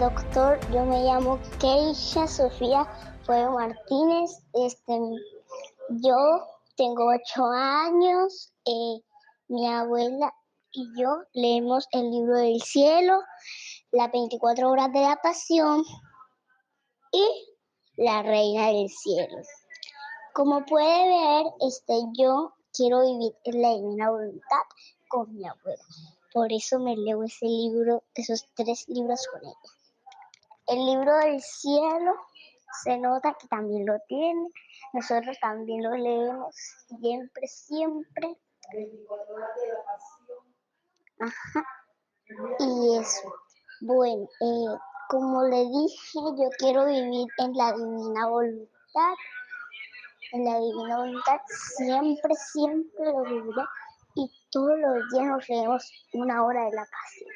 doctor, yo me llamo Keisha Sofía Fuego Martínez. Yo tengo 8 años. Mi abuela y yo leemos el libro del cielo, las 24 horas de la pasión y la reina del cielo. Como puede ver, yo quiero vivir en la divina voluntad con mi abuela. Por eso me leo esos 3 libros con ella. El libro del cielo se nota que también lo tiene. Nosotros también lo leemos siempre. 24 horas de la pasión. Ajá. Y eso. Bueno, como le dije, yo quiero vivir en la divina voluntad. En la divina voluntad siempre lo viviré. Y todos los días nos leemos 1 hora de la pasión.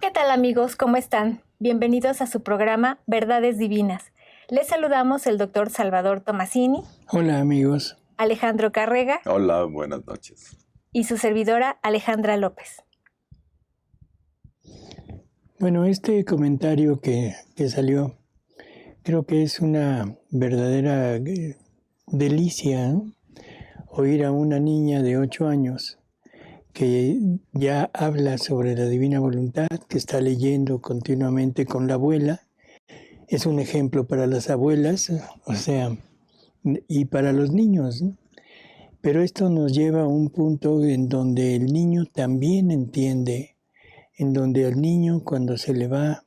¿Qué tal, amigos? ¿Cómo están? Bienvenidos a su programa Verdades Divinas. Les saludamos el doctor Salvador Tomasini. Hola, amigos. Alejandro Carrega. Hola, buenas noches. Y su servidora Alejandra López. Bueno, este comentario que salió, creo que es una verdadera delicia, ¿no? Oír a una niña de 8 años que ya habla sobre la divina voluntad, que está leyendo continuamente con la abuela. Es un ejemplo para las abuelas, o sea, y para los niños, ¿no? Pero esto nos lleva a un punto en donde el niño también entiende, en donde al niño, cuando se le va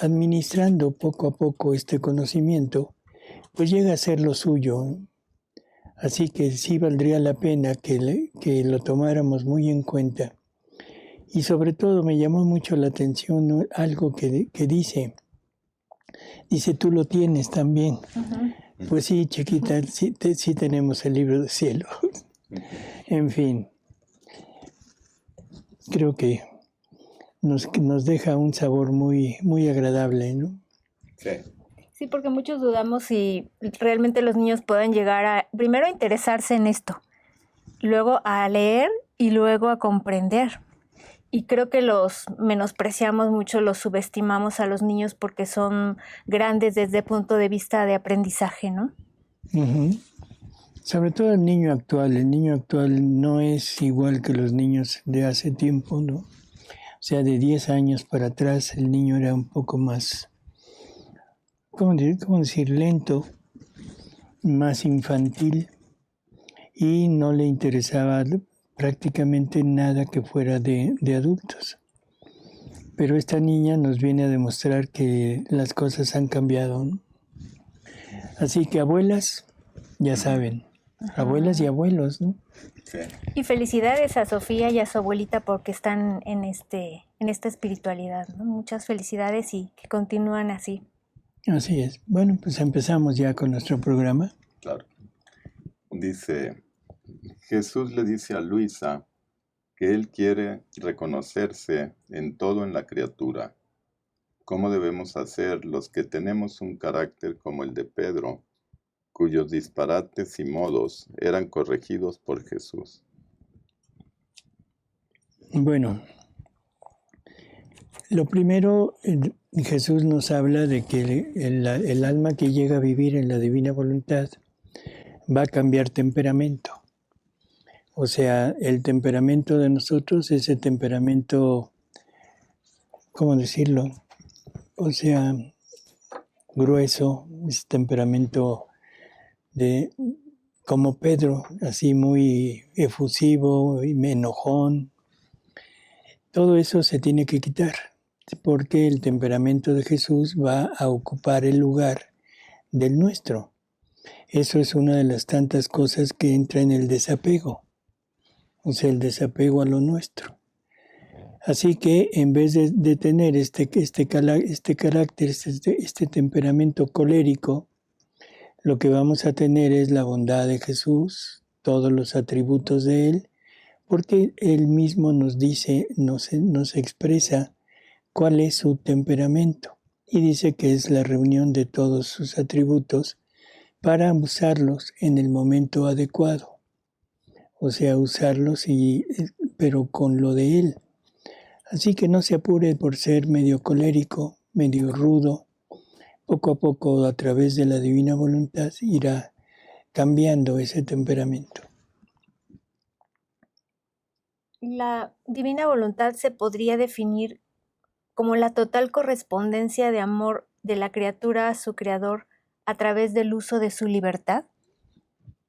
administrando poco a poco este conocimiento, pues llega a ser lo suyo. Así que sí valdría la pena que lo tomáramos muy en cuenta. Y sobre todo me llamó mucho la atención, ¿no?, algo que dice, tú lo tienes también. Uh-huh. Pues sí, chiquita, sí tenemos el libro del cielo. En fin, creo que nos deja un sabor muy, muy agradable, ¿no? Sí. Sí, porque muchos dudamos si realmente los niños pueden llegar a, primero, a interesarse en esto, luego a leer y luego a comprender. Y creo que los menospreciamos mucho, los subestimamos a los niños porque son grandes desde el punto de vista de aprendizaje, ¿no? Uh-huh. Sobre todo el niño actual no es igual que los niños de hace tiempo, ¿no? O sea, de 10 años para atrás el niño era un poco más, ¿cómo decir? Lento, más infantil, y no le interesaba prácticamente nada que fuera de adultos. Pero esta niña nos viene a demostrar que las cosas han cambiado, ¿no? Así que abuelas, ya saben, abuelas y abuelos, ¿no? Sí. Y felicidades a Sofía y a su abuelita porque están en esta espiritualidad, ¿no? Muchas felicidades y que continúan así. Así es. Bueno, pues empezamos ya con nuestro programa. Claro. Dice, Jesús le dice a Luisa que él quiere reconocerse en todo en la criatura. ¿Cómo debemos hacer los que tenemos un carácter como el de Pedro, cuyos disparates y modos eran corregidos por Jesús? Bueno, lo primero, Jesús nos habla de que el alma que llega a vivir en la divina voluntad va a cambiar temperamento. O sea, el temperamento de nosotros, ese temperamento, ¿cómo decirlo? O sea, grueso, ese temperamento como Pedro, así muy efusivo y enojón. Todo eso se tiene que quitar, porque el temperamento de Jesús va a ocupar el lugar del nuestro. Eso es una de las tantas cosas que entra en el desapego, o sea, el desapego a lo nuestro. Así que en vez de tener este carácter, este temperamento colérico, lo que vamos a tener es la bondad de Jesús, todos los atributos de Él, porque Él mismo nos dice, nos expresa cuál es su temperamento, y dice que es la reunión de todos sus atributos para usarlos en el momento adecuado. O sea, usarlos pero con lo de Él. Así que no se apure por ser medio colérico, medio rudo. Poco a poco, a través de la divina voluntad, irá cambiando ese temperamento. La divina voluntad se podría definir como la total correspondencia de amor de la criatura a su creador a través del uso de su libertad.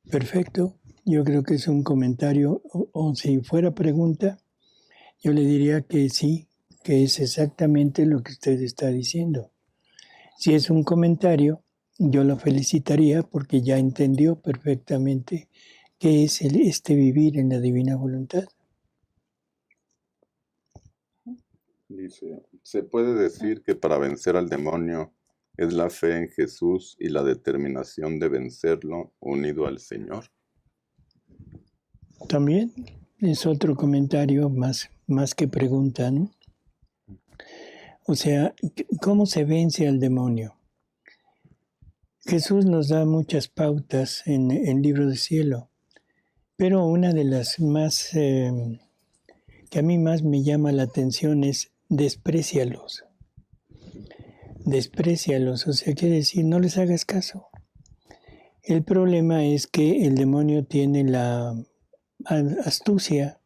Perfecto. Yo creo que es un comentario, o si fuera pregunta, yo le diría que sí, que es exactamente lo que usted está diciendo. Si es un comentario, yo lo felicitaría porque ya entendió perfectamente qué es este vivir en la divina voluntad. Dice, ¿se puede decir que para vencer al demonio es la fe en Jesús y la determinación de vencerlo unido al Señor? También es otro comentario más que pregunta, ¿no? O sea, ¿cómo se vence al demonio? Jesús nos da muchas pautas en el libro del cielo, pero una de las más que a mí más me llama la atención es desprécialos. Desprécialos, o sea, quiere decir, no les hagas caso. El problema es que el demonio tiene la astucia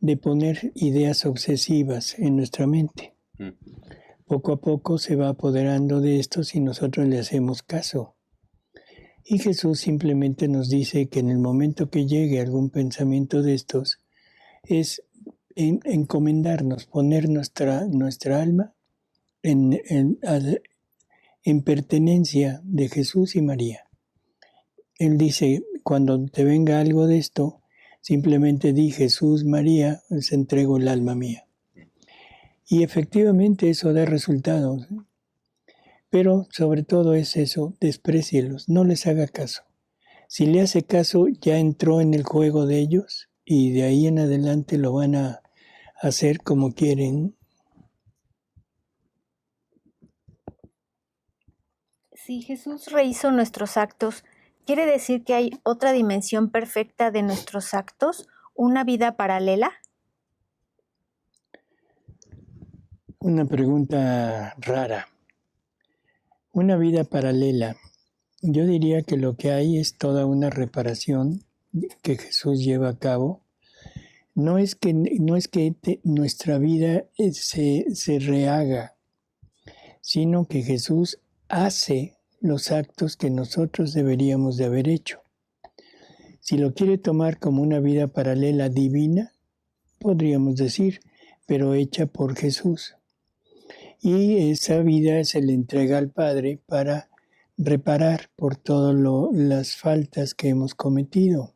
de poner ideas obsesivas en nuestra mente. Poco a poco se va apoderando de esto si nosotros le hacemos caso. Y Jesús simplemente nos dice que en el momento que llegue algún pensamiento de estos, es encomendarnos, poner nuestra alma en pertenencia de Jesús y María. Él dice, cuando te venga algo de esto, simplemente di Jesús, María, les entrego el alma mía. Y efectivamente eso da resultados. Pero sobre todo es eso, desprécielos, no les haga caso. Si le hace caso, ya entró en el juego de ellos y de ahí en adelante lo van a hacer como quieren. Si Jesús rehizo nuestros actos, ¿quiere decir que hay otra dimensión perfecta de nuestros actos? ¿Una vida paralela? Una pregunta rara. Una vida paralela. Yo diría que lo que hay es toda una reparación que Jesús lleva a cabo. No es que nuestra vida se rehaga, sino que Jesús hace los actos que nosotros deberíamos de haber hecho. Si lo quiere tomar como una vida paralela divina, podríamos decir, pero hecha por Jesús. Y esa vida se le entrega al Padre para reparar por todas las faltas que hemos cometido.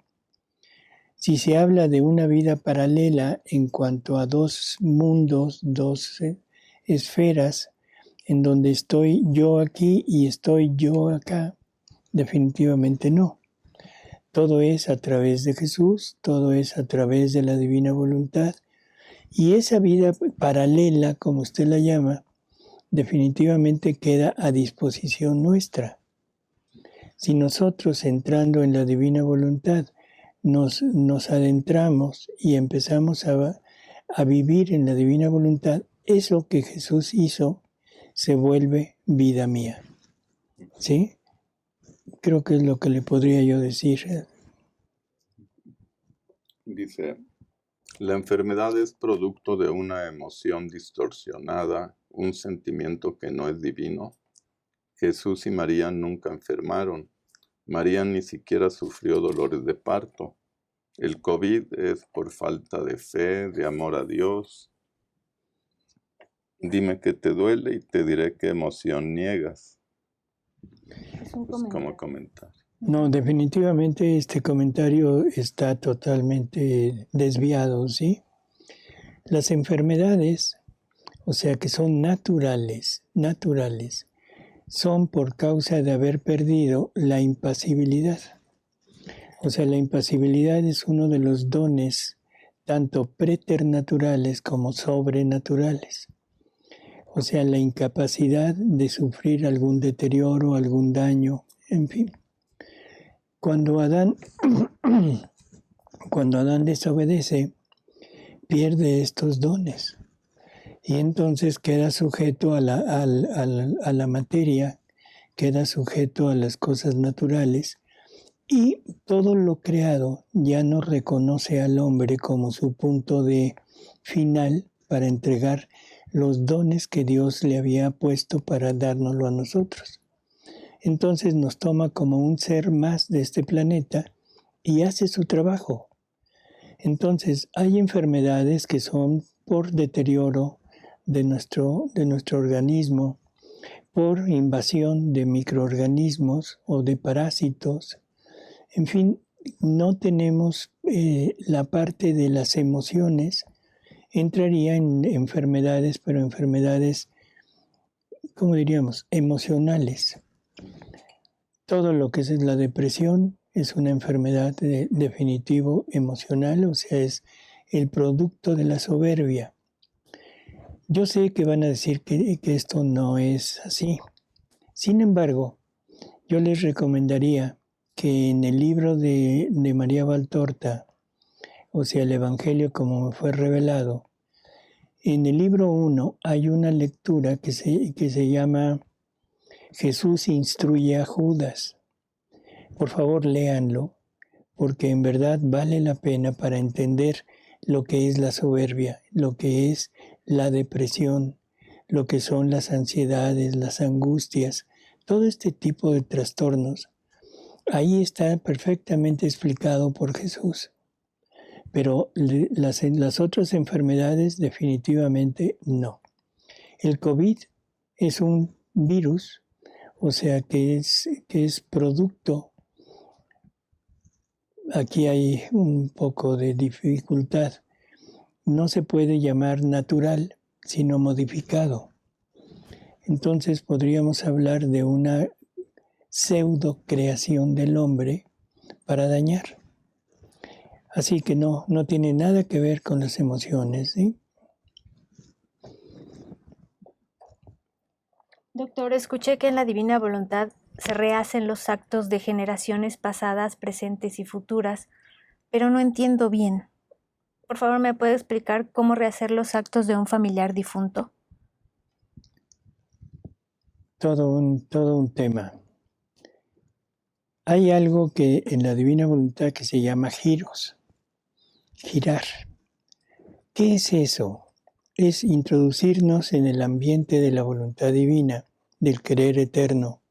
Si se habla de una vida paralela en cuanto a dos mundos, dos esferas, en donde estoy yo aquí y estoy yo acá, definitivamente no. Todo es a través de Jesús, todo es a través de la divina voluntad. Y esa vida paralela, como usted la llama, definitivamente queda a disposición nuestra. Si nosotros, entrando en la divina voluntad, nos adentramos y empezamos a vivir en la divina voluntad, eso que Jesús hizo se vuelve vida mía. ¿Sí? Creo que es lo que le podría yo decir. Dice, la enfermedad es producto de una emoción distorsionada, un sentimiento que no es divino. Jesús y María nunca enfermaron. María ni siquiera sufrió dolores de parto. El COVID es por falta de fe, de amor a Dios. Dime qué te duele y te diré qué emoción niegas. Es un Pues como comentario. No, definitivamente este comentario está totalmente desviado, ¿sí? Las enfermedades, o sea que son naturales, son por causa de haber perdido la impasibilidad. O sea, la impasibilidad es uno de los dones tanto preternaturales como sobrenaturales. O sea, la incapacidad de sufrir algún deterioro, algún daño, en fin. Cuando Adán desobedece, pierde estos dones. y entonces queda sujeto a la materia, queda sujeto a las cosas naturales, y todo lo creado ya no reconoce al hombre como su punto de final para entregar los dones que Dios le había puesto para dárnoslo a nosotros. Entonces nos toma como un ser más de este planeta y hace su trabajo. Entonces hay enfermedades que son por deterioro de nuestro organismo, por invasión de microorganismos o de parásitos. En fin, no tenemos la parte de las emociones. Entraría en enfermedades, pero enfermedades, ¿cómo diríamos?, emocionales. Todo lo que es la depresión es una enfermedad definitivo emocional, o sea, es el producto de la soberbia. Yo sé que van a decir que esto no es así. Sin embargo, yo les recomendaría que en el libro de María Valtorta, o sea, el Evangelio como me fue revelado, en el libro 1 hay una lectura que se llama Jesús instruye a Judas. Por favor, léanlo, porque en verdad vale la pena para entender lo que es la soberbia, lo que es la depresión, lo que son las ansiedades, las angustias, todo este tipo de trastornos. Ahí está perfectamente explicado por Jesús. Pero las otras enfermedades definitivamente no. El COVID es un virus, o sea que es producto. Aquí hay un poco de dificultad. No se puede llamar natural, sino modificado. Entonces podríamos hablar de una pseudo creación del hombre para dañar. Así que no tiene nada que ver con las emociones, ¿sí? Doctor, escuché que en la divina voluntad se rehacen los actos de generaciones pasadas, presentes y futuras, pero no entiendo bien. Por favor, ¿me puede explicar cómo rehacer los actos de un familiar difunto? Todo un tema. Hay algo que en la divina voluntad que se llama giros, girar. ¿Qué es eso? Es introducirnos en el ambiente de la voluntad divina, del querer eterno,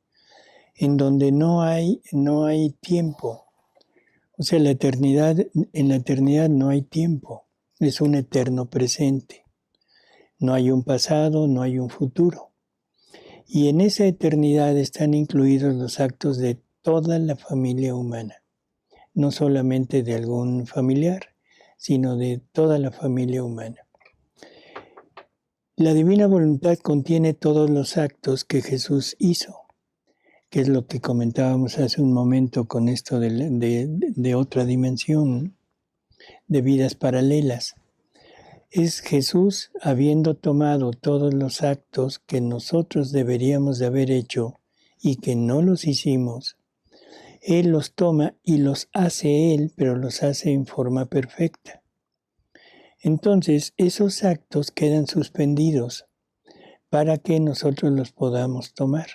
en donde no hay tiempo. O sea, en la eternidad no hay tiempo, es un eterno presente. No hay un pasado, no hay un futuro. Y en esa eternidad están incluidos los actos de toda la familia humana, no solamente de algún familiar, sino de toda la familia humana. La divina voluntad contiene todos los actos que Jesús hizo, que es lo que comentábamos hace un momento con esto de otra dimensión, de vidas paralelas. Es Jesús habiendo tomado todos los actos que nosotros deberíamos de haber hecho y que no los hicimos. Él los toma y los hace Él, pero los hace en forma perfecta. Entonces, esos actos quedan suspendidos para que nosotros los podamos tomar.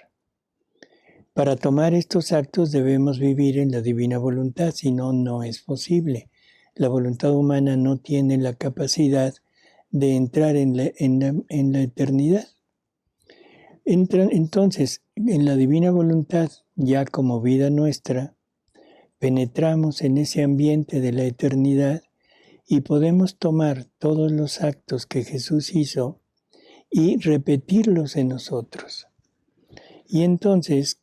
Para tomar estos actos debemos vivir en la divina voluntad, si no, no es posible. La voluntad humana no tiene la capacidad de entrar en la eternidad. Entonces, en la divina voluntad, ya como vida nuestra, penetramos en ese ambiente de la eternidad y podemos tomar todos los actos que Jesús hizo y repetirlos en nosotros. Y entonces,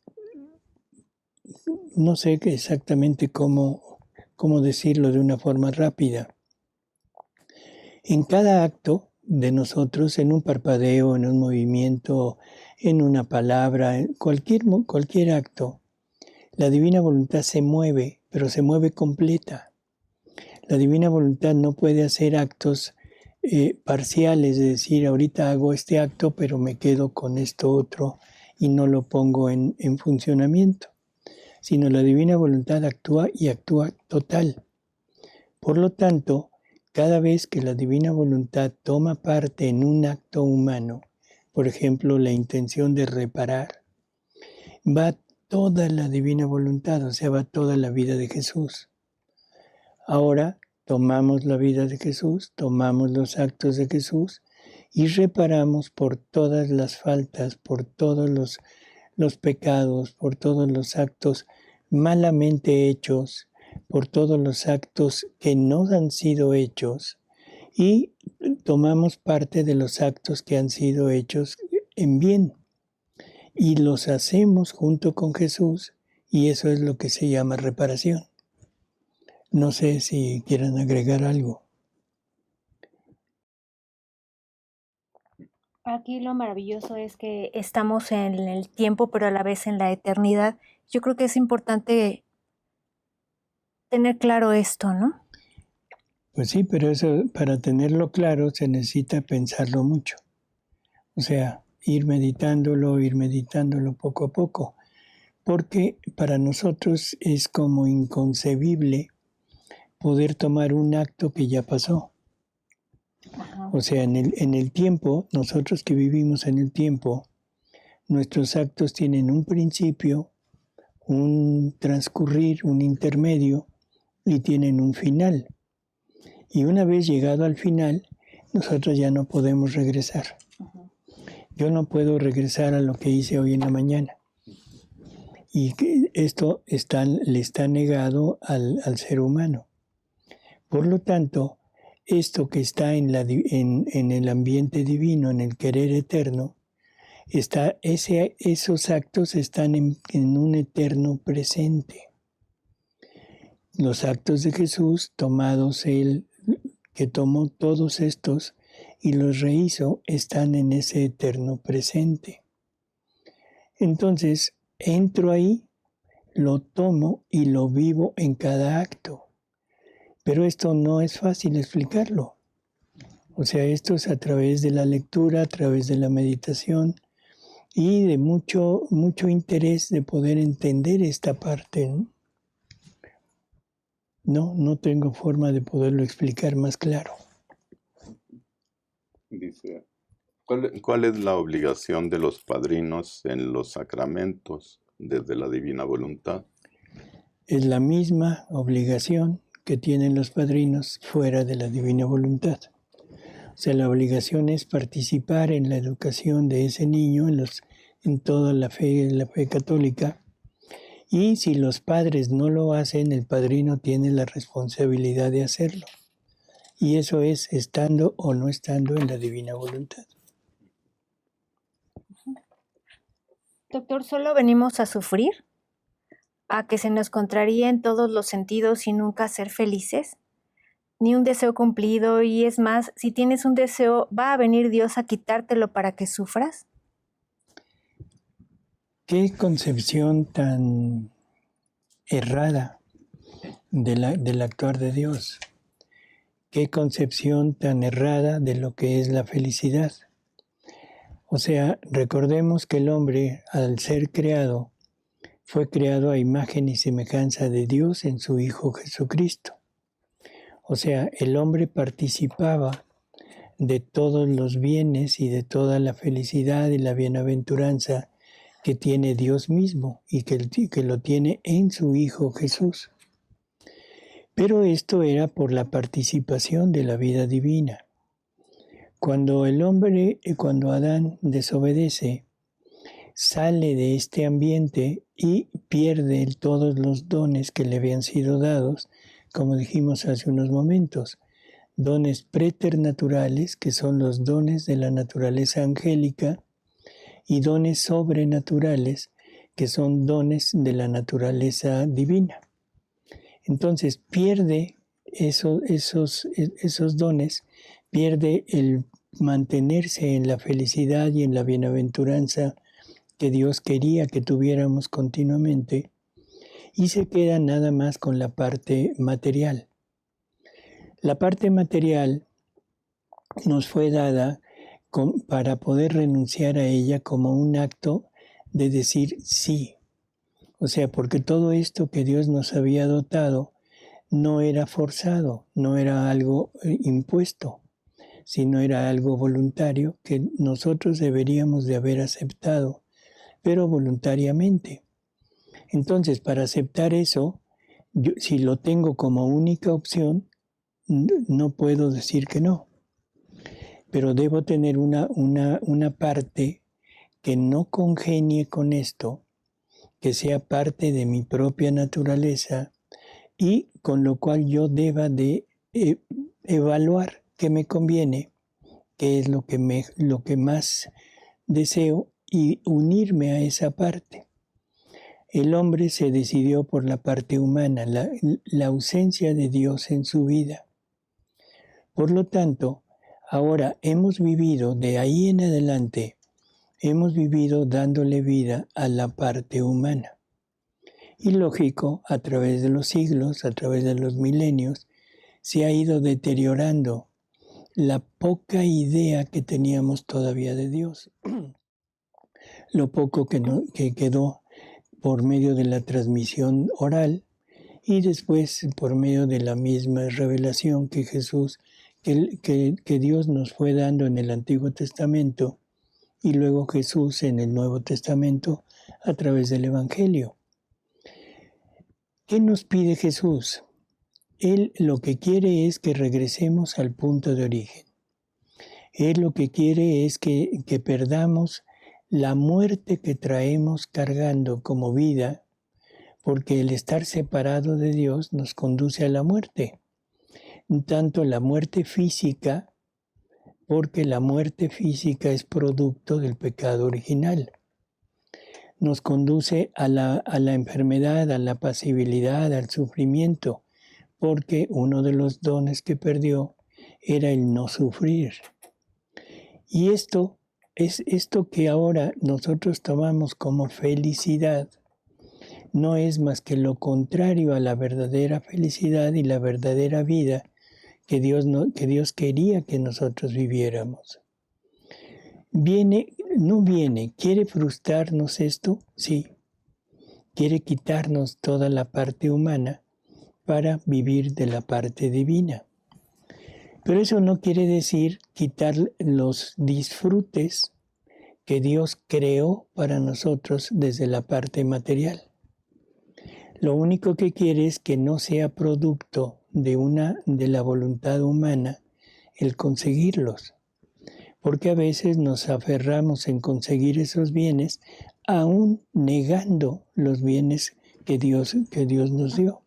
no sé exactamente cómo decirlo de una forma rápida. En cada acto de nosotros, en un parpadeo, en un movimiento, en una palabra, en cualquier acto, la divina voluntad se mueve, pero se mueve completa. La divina voluntad no puede hacer actos parciales, es decir, ahorita hago este acto, pero me quedo con esto otro y no lo pongo en funcionamiento, sino la divina voluntad actúa y actúa total. Por lo tanto, cada vez que la divina voluntad toma parte en un acto humano, por ejemplo, la intención de reparar, va toda la divina voluntad, o sea, va toda la vida de Jesús. Ahora tomamos la vida de Jesús, tomamos los actos de Jesús y reparamos por todas las faltas, por todos los pecados, por todos los actos malamente hechos, por todos los actos que no han sido hechos, y tomamos parte de los actos que han sido hechos en bien y los hacemos junto con Jesús, y eso es lo que se llama reparación. No sé si quieran agregar algo. Aquí lo maravilloso es que estamos en el tiempo, pero a la vez en la eternidad. Yo creo que es importante tener claro esto, ¿no? Pues sí, pero eso, para tenerlo claro, se necesita pensarlo mucho. O sea, ir meditándolo poco a poco. Porque para nosotros es como inconcebible poder tomar un acto que ya pasó. Ajá. O sea, en el tiempo, nosotros que vivimos en el tiempo, nuestros actos tienen un principio, un transcurrir, un intermedio, y tienen un final. Y una vez llegado al final, nosotros ya no podemos regresar. Yo no puedo regresar a lo que hice hoy en la mañana. Y esto le está negado al ser humano. Por lo tanto, esto que está en el ambiente divino, en el querer eterno, esos actos están en un eterno presente. Los actos de Jesús, tomados Él, que tomó todos estos y los rehizo, están en ese eterno presente. Entonces, entro ahí, lo tomo y lo vivo en cada acto. Pero esto no es fácil explicarlo. O sea, esto es a través de la lectura, a través de la meditación y de mucho interés de poder entender esta parte, ¿no? No tengo forma de poderlo explicar más claro. Dice, ¿cuál es la obligación de los padrinos en los sacramentos desde la divina voluntad? Es la misma obligación que tienen los padrinos fuera de la divina voluntad. O sea, la obligación es participar en la educación de ese niño, en toda la fe católica. Y si los padres no lo hacen, el padrino tiene la responsabilidad de hacerlo. Y eso es estando o no estando en la divina voluntad. Doctor, ¿solo venimos a sufrir? ¿A que se nos contraríe en todos los sentidos y nunca ser felices? Ni un deseo cumplido, y es más, si tienes un deseo, ¿va a venir Dios a quitártelo para que sufras? Qué concepción tan errada del actuar de Dios. Qué concepción tan errada de lo que es la felicidad. O sea, recordemos que el hombre, al ser creado, fue creado a imagen y semejanza de Dios en su Hijo Jesucristo. O sea, el hombre participaba de todos los bienes y de toda la felicidad y la bienaventuranza que tiene Dios mismo y que lo tiene en su Hijo Jesús. Pero esto era por la participación de la vida divina. Cuando Adán desobedece, sale de este ambiente y pierde todos los dones que le habían sido dados, como dijimos hace unos momentos, dones preternaturales, que son los dones de la naturaleza angélica, y dones sobrenaturales, que son dones de la naturaleza divina. Entonces pierde esos dones, pierde el mantenerse en la felicidad y en la bienaventuranza que Dios quería que tuviéramos continuamente, y se queda nada más con la parte material. La parte material nos fue dada para poder renunciar a ella como un acto de decir sí. O sea, porque todo esto que Dios nos había dotado no era forzado, no era algo impuesto, sino era algo voluntario que nosotros deberíamos de haber aceptado, pero voluntariamente. Entonces, para aceptar eso, si lo tengo como única opción, no puedo decir que no. Pero debo tener una parte que no congenie con esto, que sea parte de mi propia naturaleza y con lo cual yo deba de evaluar qué me conviene, qué es lo que más deseo y unirme a esa parte. El hombre se decidió por la parte humana, la ausencia de Dios en su vida. Por lo tanto, ahora hemos vivido, de ahí en adelante, hemos vivido dándole vida a la parte humana. Y lógico, a través de los siglos, a través de los milenios, se ha ido deteriorando la poca idea que teníamos todavía de Dios. Lo poco que quedó por medio de la transmisión oral y después por medio de la misma revelación que que Dios nos fue dando en el Antiguo Testamento y luego Jesús en el Nuevo Testamento a través del Evangelio. ¿Qué nos pide Jesús? Él lo que quiere es que regresemos al punto de origen. Él lo que quiere es que perdamos la muerte que traemos cargando como vida, porque el estar separado de Dios nos conduce a la muerte. Tanto la muerte física, porque la muerte física es producto del pecado original. Nos conduce a la enfermedad, a la pasibilidad, al sufrimiento, porque uno de los dones que perdió era el no sufrir. Y esto que ahora nosotros tomamos como felicidad, no es más que lo contrario a la verdadera felicidad y la verdadera vida que Dios quería que nosotros viviéramos. ¿Quiere frustrarnos esto? Sí. Quiere quitarnos toda la parte humana para vivir de la parte divina. Pero eso no quiere decir quitar los disfrutes que Dios creó para nosotros desde la parte material. Lo único que quiere es que no sea producto de la voluntad humana el conseguirlos. Porque a veces nos aferramos en conseguir esos bienes, aún negando los bienes que Dios nos dio.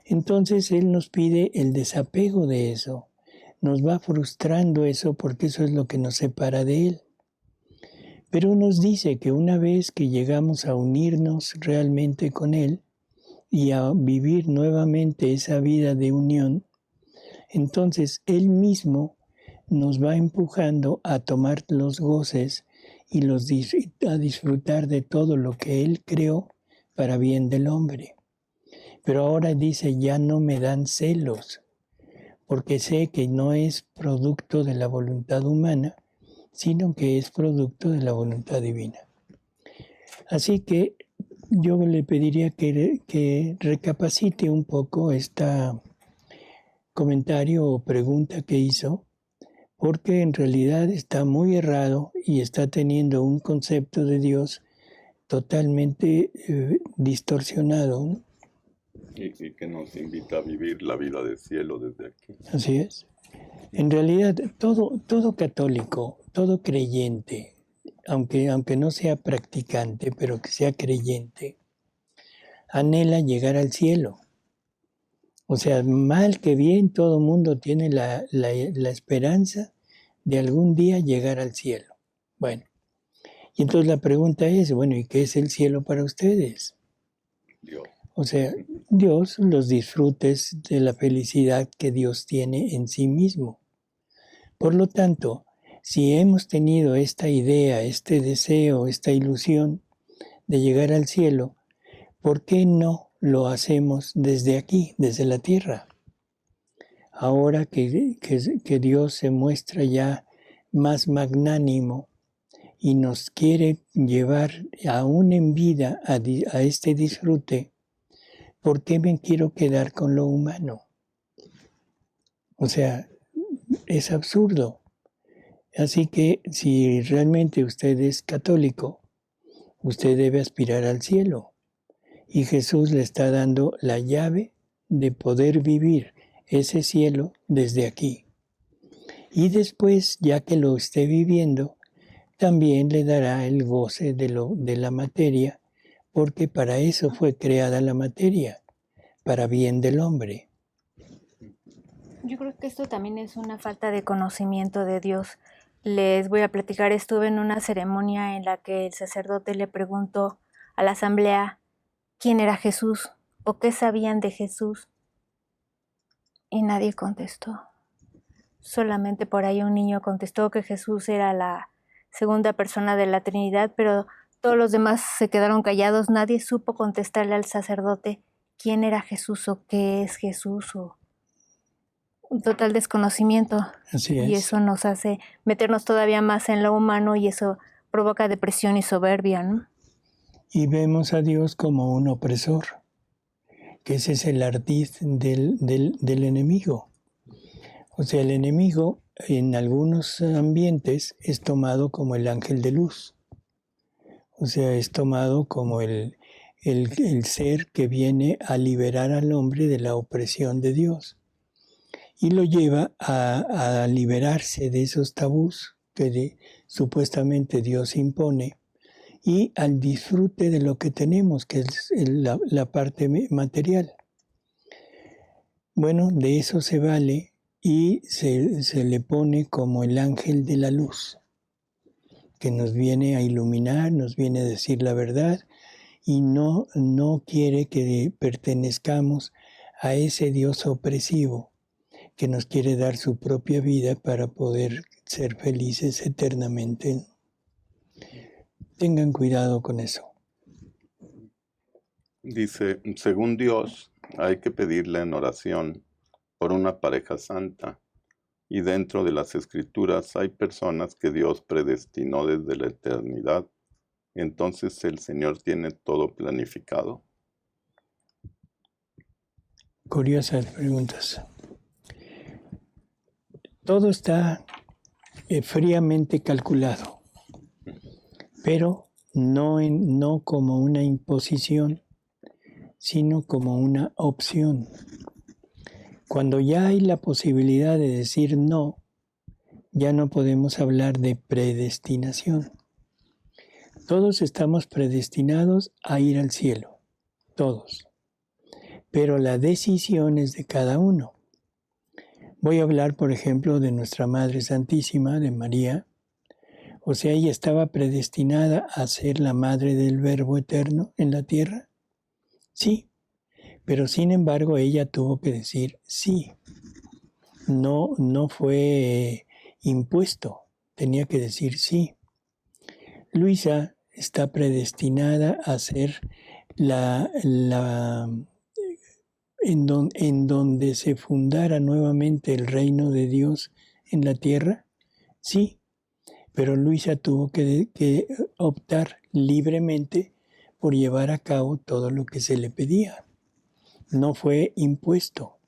Entonces Él nos pide el desapego de eso. Nos va frustrando eso porque eso es lo que nos separa de Él. Pero nos dice que una vez que llegamos a unirnos realmente con Él y a vivir nuevamente esa vida de unión, entonces Él mismo nos va empujando a tomar los goces y a disfrutar de todo lo que Él creó para bien del hombre. Pero ahora dice, ya no me dan celos, porque sé que no es producto de la voluntad humana, sino que es producto de la voluntad divina. Así que yo le pediría que recapacite un poco este comentario o pregunta que hizo, porque en realidad está muy errado y está teniendo un concepto de Dios totalmente distorsionado, ¿no? Y que nos invita a vivir la vida del cielo desde aquí. Así es. En realidad, todo católico, todo creyente, aunque no sea practicante, pero que sea creyente, anhela llegar al cielo. O sea, mal que bien, todo mundo tiene la esperanza de algún día llegar al cielo. Bueno, y entonces la pregunta es, bueno, ¿y qué es el cielo para ustedes? Dios. O sea, Dios, los disfrutes de la felicidad que Dios tiene en sí mismo. Por lo tanto, si hemos tenido esta idea, este deseo, esta ilusión de llegar al cielo, ¿por qué no lo hacemos desde aquí, desde la tierra? Ahora que Dios se muestra ya más magnánimo y nos quiere llevar aún en vida a este disfrute, ¿por qué me quiero quedar con lo humano? O sea, es absurdo. Así que si realmente usted es católico, usted debe aspirar al cielo. Y Jesús le está dando la llave de poder vivir ese cielo desde aquí. Y después, ya que lo esté viviendo, también le dará el goce de la materia, porque para eso fue creada la materia, para bien del hombre. Yo creo que esto también es una falta de conocimiento de Dios. Les voy a platicar, estuve en una ceremonia en la que el sacerdote le preguntó a la asamblea quién era Jesús o qué sabían de Jesús. Y nadie contestó. Solamente por ahí un niño contestó que Jesús era la segunda persona de la Trinidad, pero todos los demás se quedaron callados. Nadie supo contestarle al sacerdote quién era Jesús o qué es Jesús o un total desconocimiento. Así Y es. eso nos hace meternos todavía más en lo humano y eso provoca depresión y soberbia, ¿no? Y vemos a Dios como un opresor, que ese es el ardid del enemigo. O sea, el enemigo en algunos ambientes es tomado como el ángel de luz. O sea, es tomado como el ser que viene a liberar al hombre de la opresión de Dios. Y lo lleva a liberarse de esos tabús que supuestamente Dios impone y al disfrute de lo que tenemos, que es la parte material. Bueno, de eso se vale y se le pone como el ángel de la luz, que nos viene a iluminar, nos viene a decir la verdad y no quiere que pertenezcamos a ese Dios opresivo que nos quiere dar su propia vida para poder ser felices eternamente. Tengan cuidado con eso. Dice, según Dios, hay que pedirle en oración por una pareja santa. Y dentro de las escrituras hay personas que Dios predestinó desde la eternidad. Entonces el Señor tiene todo planificado. Curiosas preguntas. Todo está fríamente calculado, pero no como una imposición, sino como una opción. Cuando ya hay la posibilidad de decir no, ya no podemos hablar de predestinación. Todos estamos predestinados a ir al cielo, todos. Pero la decisión es de cada uno. Voy a hablar, por ejemplo, de nuestra Madre Santísima, de María. O sea, ella estaba predestinada a ser la madre del Verbo eterno en la tierra. Sí, pero sin embargo ella tuvo que decir sí. No fue impuesto, tenía que decir sí. Luisa está predestinada a ser en donde se fundara nuevamente el reino de Dios en la tierra. Sí, pero Luisa tuvo que optar libremente por llevar a cabo todo lo que se le pedía. No fue impuesto.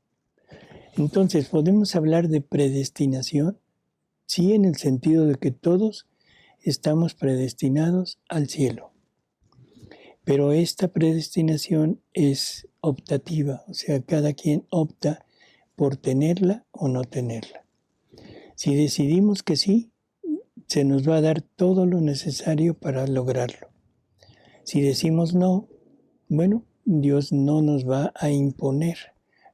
Entonces, ¿podemos hablar de predestinación? Sí, en el sentido de que todos estamos predestinados al cielo. Pero esta predestinación es optativa, o sea, cada quien opta por tenerla o no tenerla. Si decidimos que sí, se nos va a dar todo lo necesario para lograrlo. Si decimos no, bueno, Dios no nos va a imponer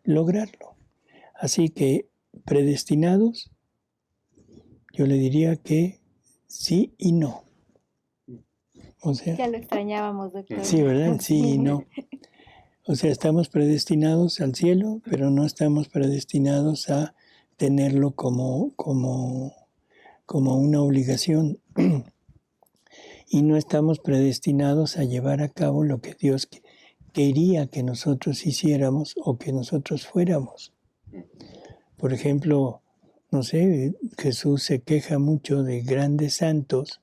lograrlo. Así que predestinados, yo le diría que sí y no. O sea, Ya lo extrañábamos, doctor. sí, ¿verdad? Sí y no. O sea, estamos predestinados al cielo, pero no estamos predestinados a tenerlo como una obligación. Y no estamos predestinados a llevar a cabo lo que Dios quería que nosotros hiciéramos o que nosotros fuéramos. Por ejemplo, no sé, Jesús se queja mucho de grandes santos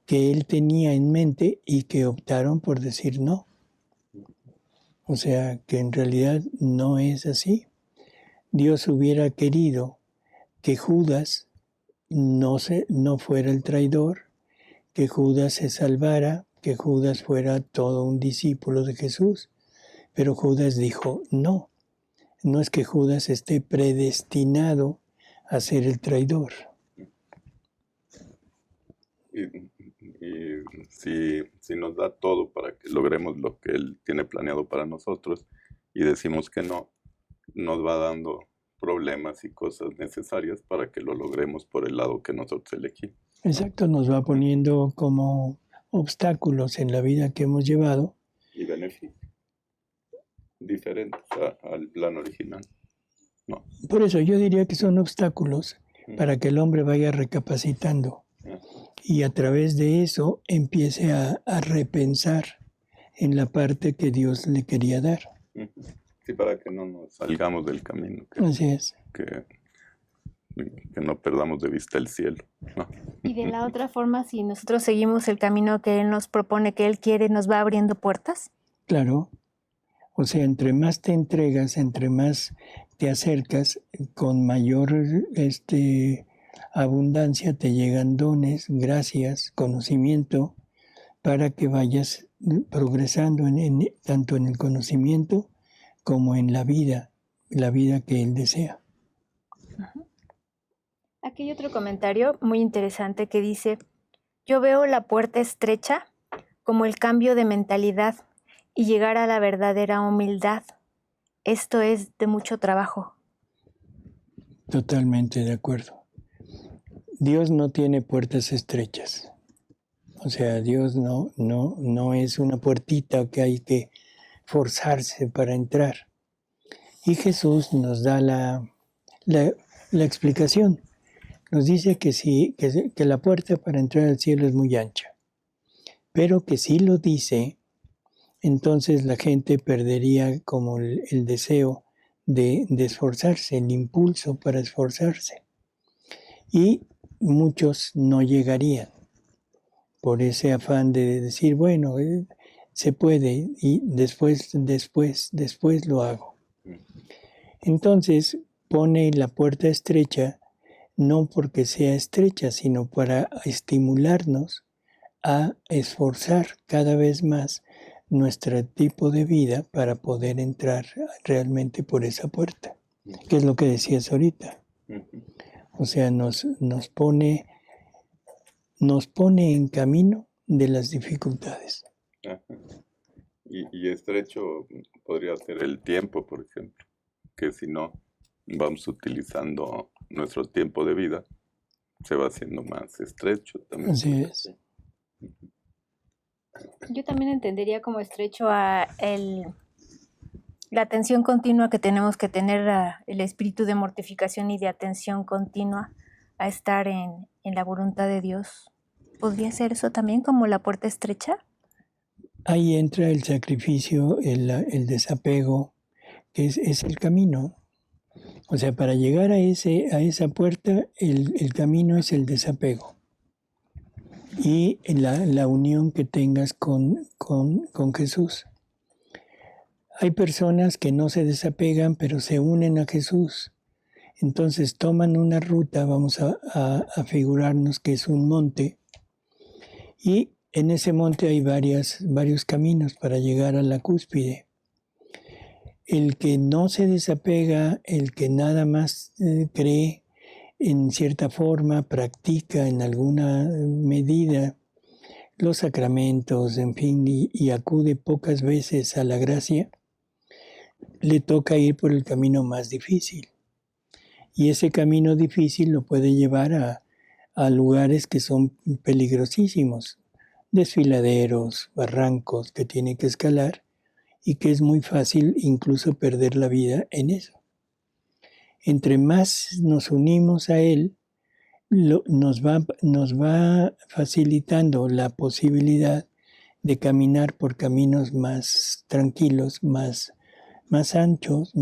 que él tenía en mente y que optaron por decir no. O sea, que en realidad no es así. Dios hubiera querido que Judas no fuera el traidor, que Judas se salvara, que Judas fuera todo un discípulo de Jesús. Pero Judas dijo, no es que Judas esté predestinado a ser el traidor. Y si nos da todo para que logremos lo que Él tiene planeado para nosotros y decimos que no, nos va dando problemas y cosas necesarias para que lo logremos por el lado que nosotros elegimos. Exacto, nos va poniendo como obstáculos en la vida que hemos llevado. Y beneficios diferentes al plan original. No. Por eso yo diría que son obstáculos para que el hombre vaya recapacitando y a través de eso empiece a repensar en la parte que Dios le quería dar. Sí, para que no nos salgamos del camino. Así es. Que no perdamos de vista el cielo, ¿no? Y de la otra forma, si nosotros seguimos el camino que Él nos propone, que Él quiere, ¿nos va abriendo puertas? Claro. O sea, entre más te entregas, entre más te acercas, con mayor abundancia te llegan dones, gracias, conocimiento, para que vayas progresando tanto en el conocimiento como en la vida que Él desea. Aquí hay otro comentario muy interesante que dice, yo veo la puerta estrecha como el cambio de mentalidad y llegar a la verdadera humildad. Esto es de mucho trabajo. Totalmente de acuerdo. Dios no tiene puertas estrechas. O sea, Dios no es una puertita que hay que forzarse para entrar. Y Jesús nos da la explicación. Nos dice que la puerta para entrar al cielo es muy ancha. Pero que si lo dice, entonces la gente perdería como el deseo de esforzarse, el impulso para esforzarse. Y muchos no llegarían por ese afán de decir, bueno, se puede y después lo hago. Entonces pone la puerta estrecha no porque sea estrecha, sino para estimularnos a esforzar cada vez más nuestro tipo de vida para poder entrar realmente por esa puerta, que es lo que decías ahorita. O sea, nos pone en camino de las dificultades. Y estrecho podría ser el tiempo, por ejemplo, que si no vamos utilizando nuestro tiempo de vida, se va haciendo más estrecho también. Así es. Yo también entendería como estrecho la atención continua que tenemos que tener, el espíritu de mortificación y de atención continua a estar en la voluntad de Dios. ¿Podría ser eso también como la puerta estrecha? Ahí entra el sacrificio, el desapego, que es el camino. O sea, para llegar a esa puerta, el camino es el desapego. Y la unión que tengas con Jesús. Hay personas que no se desapegan, pero se unen a Jesús. Entonces toman una ruta, vamos a figurarnos que es un monte, y en ese monte hay varios caminos para llegar a la cúspide. El que no se desapega, el que nada más cree en cierta forma, practica en alguna medida los sacramentos, en fin, y acude pocas veces a la gracia, le toca ir por el camino más difícil. Y ese camino difícil lo puede llevar a lugares que son peligrosísimos, desfiladeros, barrancos que tiene que escalar y que es muy fácil incluso perder la vida en eso. Entre más nos unimos a Él, nos va facilitando la posibilidad de caminar por caminos más tranquilos, más anchos,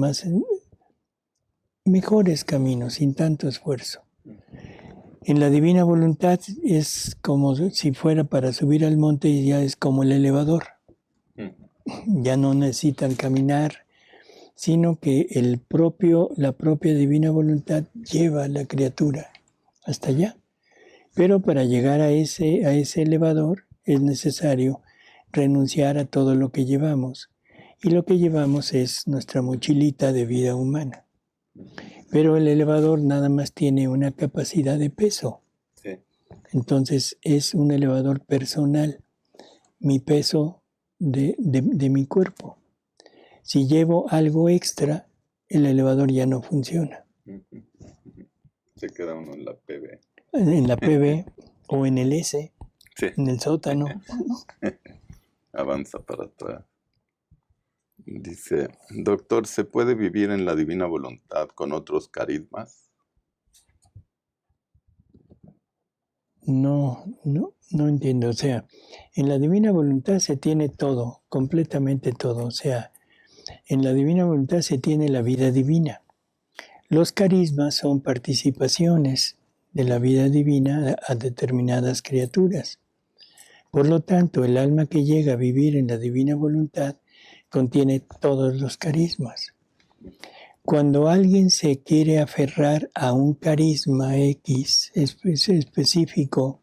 mejores caminos, sin tanto esfuerzo. En la divina voluntad es como si fuera para subir al monte y ya es como el elevador. ya no necesitan caminar, sino que la propia divina voluntad lleva a la criatura hasta allá. Pero para llegar a ese elevador es necesario renunciar a todo lo que llevamos. Y lo que llevamos es nuestra mochilita de vida humana. Pero el elevador nada más tiene una capacidad de peso. Sí. Entonces es un elevador personal, mi peso de mi cuerpo. Si llevo algo extra, el elevador ya no funciona. Se queda uno en la PB. En la PB o en el S, Sí. en el sótano. Avanza para atrás. Dice, doctor, ¿se puede vivir en la divina voluntad con otros carismas? No entiendo. O sea, en la divina voluntad se tiene todo, completamente todo. O sea, en la divina voluntad se tiene la vida divina. Los carismas son participaciones de la vida divina a determinadas criaturas. Por lo tanto, el alma que llega a vivir en la divina voluntad contiene todos los carismas. Cuando alguien se quiere aferrar a un carisma X específico,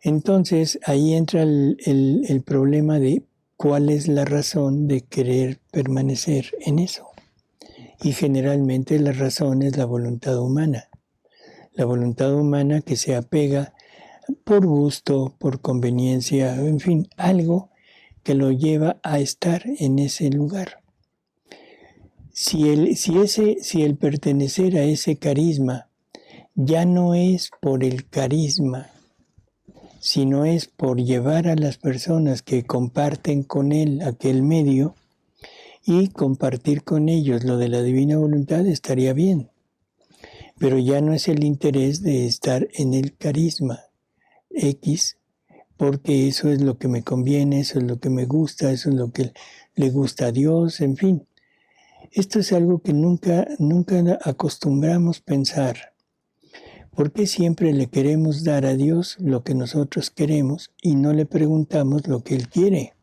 entonces ahí entra el problema de cuál es la razón de querer permanecer en eso. Y generalmente la razón es la voluntad humana. La voluntad humana que se apega por gusto, por conveniencia, en fin, algo que lo lleva a estar en ese lugar. Si el pertenecer a ese carisma ya no es por el carisma, sino es por llevar a las personas que comparten con él aquel medio y compartir con ellos lo de la divina voluntad, estaría bien. Pero ya no es el interés de estar en el carisma X, porque eso es lo que me conviene, eso es lo que me gusta, eso es lo que le gusta a Dios, en fin. Esto es algo que nunca acostumbramos pensar. ¿Por qué siempre le queremos dar a Dios lo que nosotros queremos y no le preguntamos lo que Él quiere?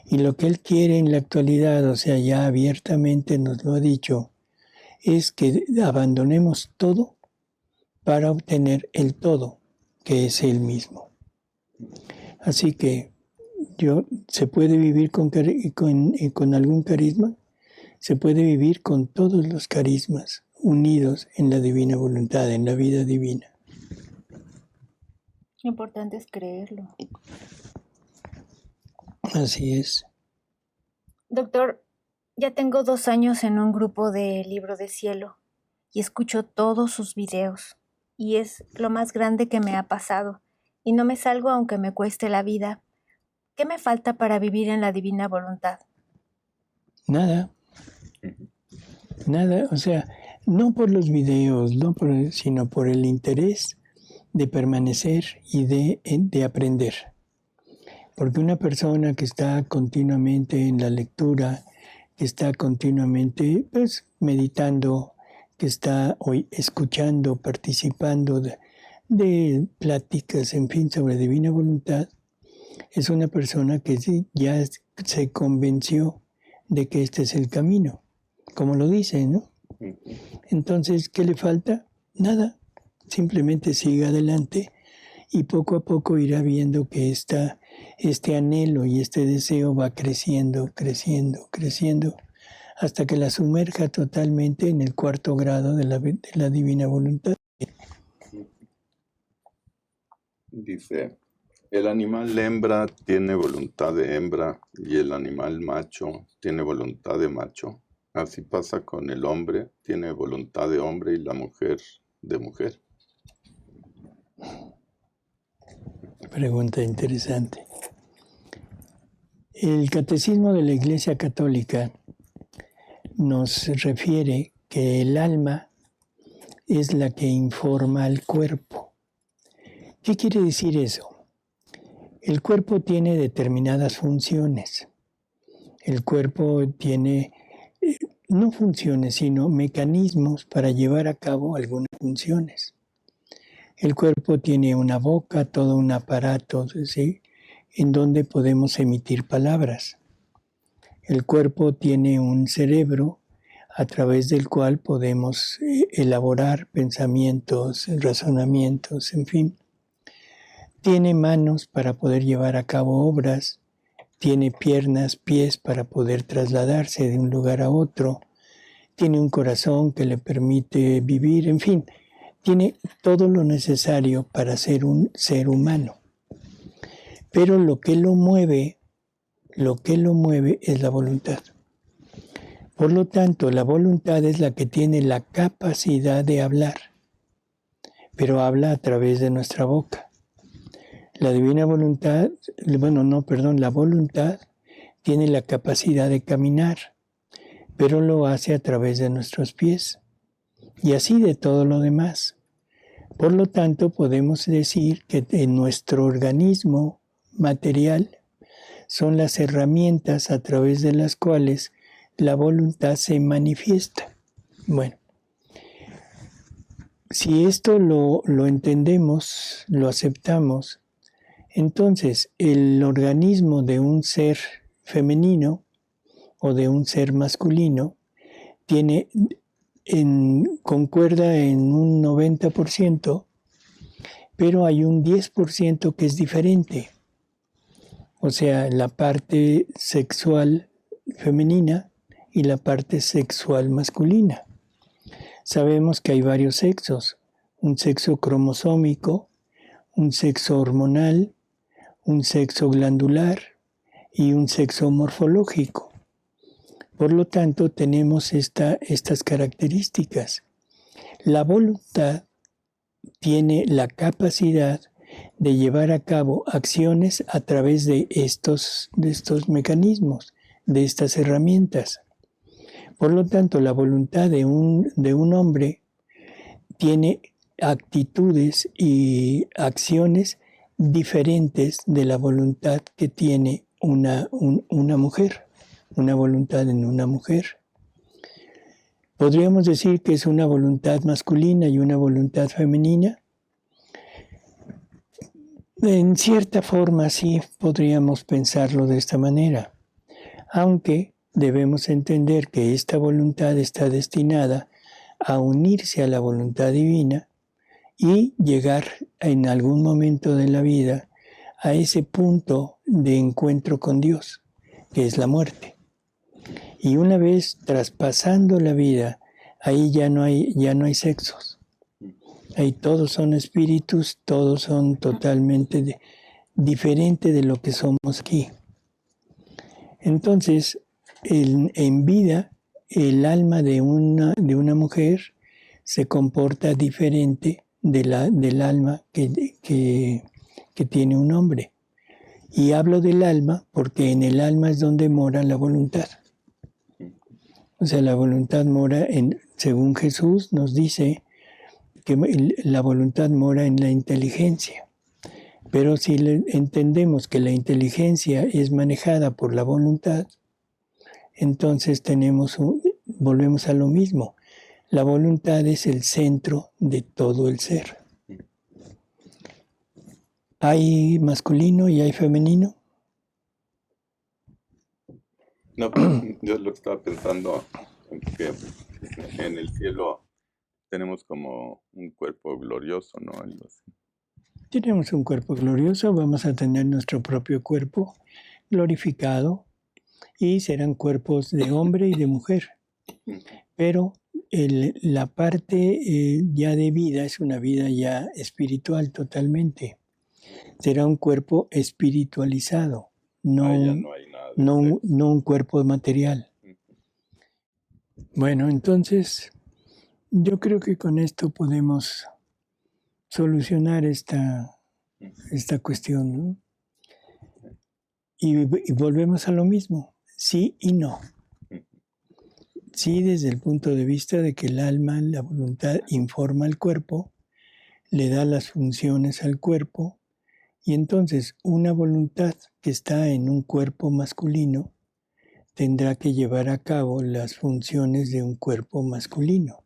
Y lo que Él quiere en la actualidad, o sea, ya abiertamente nos lo ha dicho, es que abandonemos todo para obtener el todo, que es Él mismo. Así que se puede vivir con algún carisma, se puede vivir con todos los carismas unidos en la divina voluntad, en la vida divina. Lo importante es creerlo. Así es. Doctor, ya tengo 2 años en un grupo de Libro de Cielo y escucho todos sus videos y es lo más grande que me ha pasado y no me salgo aunque me cueste la vida. ¿Qué me falta para vivir en la divina voluntad? Nada, o sea, no por los videos, sino por el interés de permanecer y de aprender. Porque una persona que está continuamente en la lectura, que está continuamente meditando, que está hoy escuchando, participando de pláticas, en fin, sobre divina voluntad, es una persona que ya se convenció de que este es el camino, como lo dice, ¿no? Entonces, ¿qué le falta? Nada, simplemente siga adelante y poco a poco irá viendo que este anhelo y este deseo va creciendo, hasta que la sumerja totalmente en el 4º grado de la divina voluntad. Dice, el animal hembra tiene voluntad de hembra y el animal macho tiene voluntad de macho. Así pasa con el hombre, tiene voluntad de hombre y la mujer de mujer. Pregunta interesante. El Catecismo de la Iglesia Católica nos refiere que el alma es la que informa al cuerpo. ¿Qué quiere decir eso? El cuerpo tiene determinadas funciones. El cuerpo tiene, no funciones, sino mecanismos para llevar a cabo algunas funciones. El cuerpo tiene una boca, todo un aparato, ¿sí? en donde podemos emitir palabras. El cuerpo tiene un cerebro a través del cual podemos elaborar pensamientos, razonamientos, en fin. Tiene manos para poder llevar a cabo obras, tiene piernas, pies para poder trasladarse de un lugar a otro, tiene un corazón que le permite vivir, en fin, tiene todo lo necesario para ser un ser humano. Pero lo que lo mueve es la voluntad. Por lo tanto, la voluntad es la que tiene la capacidad de hablar, pero habla a través de nuestra boca. La divina voluntad, la voluntad tiene la capacidad de caminar, pero lo hace a través de nuestros pies, y así de todo lo demás. Por lo tanto, podemos decir que en nuestro organismo material son las herramientas a través de las cuales la voluntad se manifiesta. Bueno, si esto lo entendemos, lo aceptamos, entonces el organismo de un ser femenino o de un ser masculino concuerda en un 90%, pero hay un 10% que es diferente. O sea, la parte sexual femenina y la parte sexual masculina. Sabemos que hay varios sexos, un sexo cromosómico, un sexo hormonal, un sexo glandular y un sexo morfológico. Por lo tanto, tenemos estas características. La voluntad tiene la capacidad de llevar a cabo acciones a través de estos mecanismos, de estas herramientas. Por lo tanto, la voluntad de un hombre tiene actitudes y acciones diferentes de la voluntad que tiene una mujer, una voluntad en una mujer. ¿Podríamos decir que es una voluntad masculina y una voluntad femenina? En cierta forma sí podríamos pensarlo de esta manera, aunque debemos entender que esta voluntad está destinada a unirse a la voluntad divina y llegar en algún momento de la vida a ese punto de encuentro con Dios, que es la muerte. Y una vez traspasando la vida, ahí ya no hay sexos. Ahí todos son espíritus, todos son totalmente diferentes de lo que somos aquí. Entonces, en vida, el alma de una mujer se comporta diferente del alma que tiene un hombre. Y hablo del alma porque en el alma es donde mora la voluntad. O sea, la voluntad mora según Jesús nos dice, que la voluntad mora en la inteligencia. Pero si entendemos que la inteligencia es manejada por la voluntad, entonces volvemos a lo mismo. La voluntad es el centro de todo el ser. ¿Hay masculino y hay femenino? No, yo lo que estaba pensando, que en el cielo tenemos como un cuerpo glorioso, ¿no? Algo así. Tenemos un cuerpo glorioso, vamos a tener nuestro propio cuerpo glorificado y serán cuerpos de hombre y de mujer. Pero la parte ya de vida es una vida ya espiritual totalmente. Será un cuerpo espiritualizado, no un cuerpo material. Bueno, entonces yo creo que con esto podemos solucionar esta cuestión, ¿no? Y volvemos a lo mismo, sí y no. Sí, desde el punto de vista de que el alma, la voluntad, informa al cuerpo, le da las funciones al cuerpo, y entonces una voluntad que está en un cuerpo masculino tendrá que llevar a cabo las funciones de un cuerpo masculino.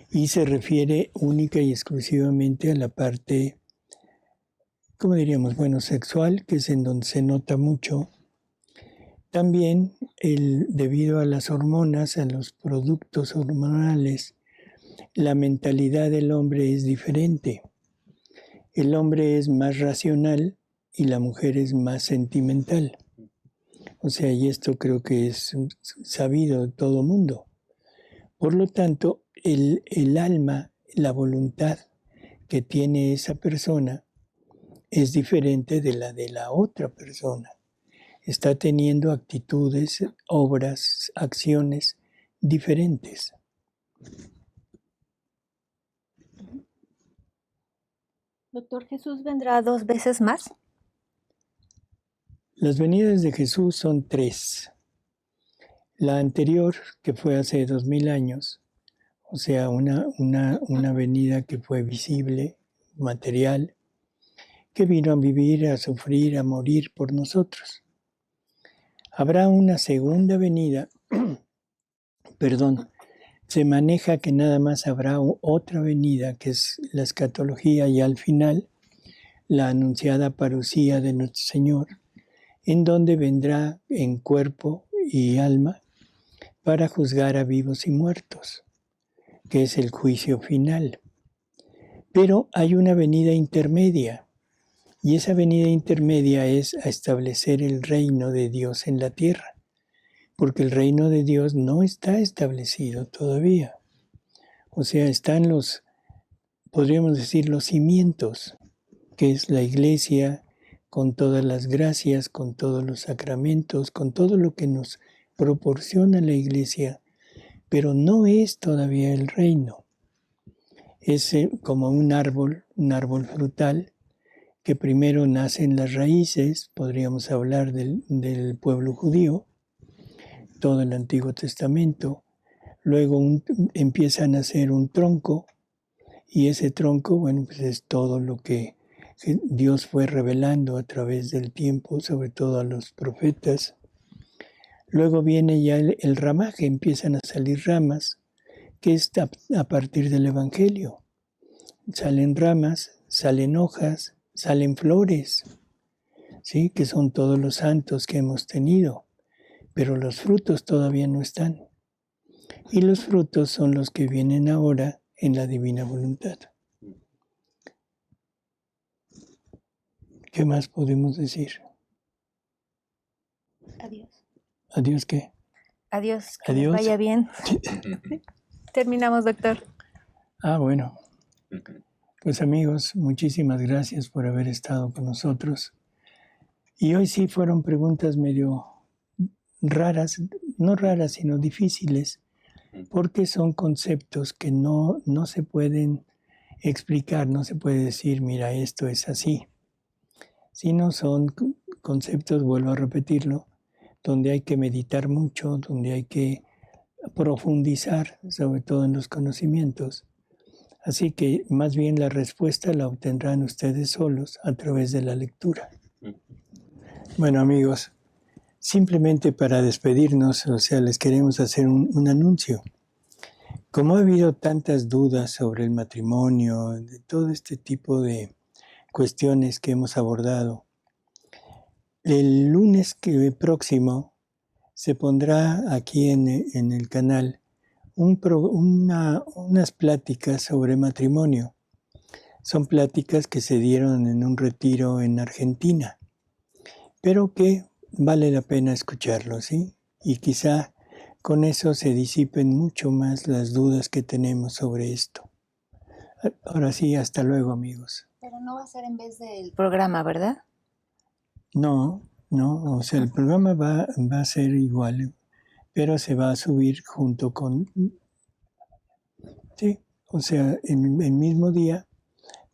Y se refiere única y exclusivamente a la parte ¿cómo diríamos? Bueno, sexual, que es en donde se nota mucho. También debido a las hormonas, a los productos hormonales, la mentalidad del hombre es diferente. El hombre es más racional y la mujer es más sentimental. O sea, y esto creo que es sabido de todo mundo. Por lo tanto, el alma, la voluntad que tiene esa persona es diferente de la otra persona. Está teniendo actitudes, obras, acciones diferentes. Doctor, ¿Jesús vendrá 2 veces más? Las venidas de Jesús son 3. La anterior, que fue hace 2000 años, o sea, una venida que fue visible, material, que vino a vivir, a sufrir, a morir por nosotros. Habrá una segunda venida, perdón, se maneja que nada más habrá otra venida, que es la escatología, y al final la anunciada parucía de nuestro Señor, en donde vendrá en cuerpo y alma para juzgar a vivos y muertos, que es el juicio final. Pero hay una venida intermedia, y esa venida intermedia es a establecer el reino de Dios en la tierra, porque el reino de Dios no está establecido todavía. O sea, están podríamos decir, los cimientos, que es la iglesia, con todas las gracias, con todos los sacramentos, con todo lo que nos proporciona la iglesia, pero no es todavía el reino. Es como un árbol frutal, que primero nacen las raíces, podríamos hablar del pueblo judío, todo el Antiguo Testamento, luego empieza a nacer un tronco, y ese tronco, bueno, pues es todo lo que Dios fue revelando a través del tiempo, sobre todo a los profetas. Luego viene ya el ramaje, empiezan a salir ramas, que está a partir del Evangelio. Salen ramas, salen hojas, salen flores, ¿sí? Que son todos los santos que hemos tenido, pero los frutos todavía no están. Y los frutos son los que vienen ahora en la divina voluntad. ¿Qué más podemos decir? Adiós. ¿Adiós qué? Adiós, que Adiós. les vaya bien. Terminamos, doctor. Bueno. Pues amigos, muchísimas gracias por haber estado con nosotros. Y hoy sí fueron preguntas medio raras, no raras, sino difíciles, porque son conceptos que no se pueden explicar, no se puede decir, mira, esto es así. Sino son conceptos, vuelvo a repetirlo, donde hay que meditar mucho, donde hay que profundizar, sobre todo en los conocimientos. Así que más bien la respuesta la obtendrán ustedes solos a través de la lectura. Bueno, amigos, simplemente para despedirnos, o sea, les queremos hacer un anuncio. Como ha habido tantas dudas sobre el matrimonio, de todo este tipo de cuestiones que hemos abordado, el lunes próximo se pondrá aquí en el canal unas pláticas sobre matrimonio. Son pláticas que se dieron en un retiro en Argentina, pero que vale la pena escucharlo, ¿sí? Y quizá con eso se disipen mucho más las dudas que tenemos sobre esto. Ahora sí, hasta luego, amigos. Pero no va a ser en vez del programa, ¿verdad? No, o sea, el programa va a ser igual, pero se va a subir junto con... Sí, o sea, en el mismo día,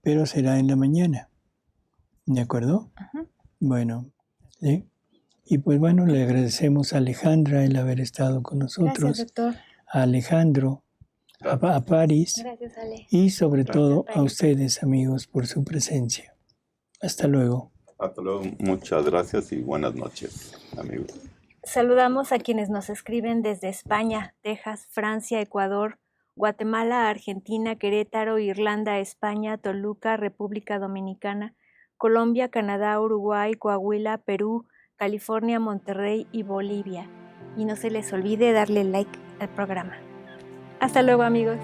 pero será en la mañana. ¿De acuerdo? Ajá. Bueno, ¿sí? Y pues bueno, le agradecemos a Alejandra el haber estado con nosotros. Gracias, doctor. A Alejandro, a Paris. Gracias, Ale. Y sobre todo Paris. a ustedes, amigos, por su presencia. Hasta luego. Hasta luego. Muchas gracias y buenas noches, amigos. Saludamos a quienes nos escriben desde España, Texas, Francia, Ecuador, Guatemala, Argentina, Querétaro, Irlanda, España, Toluca, República Dominicana, Colombia, Canadá, Uruguay, Coahuila, Perú, California, Monterrey y Bolivia. Y no se les olvide darle like al programa. Hasta luego, amigos.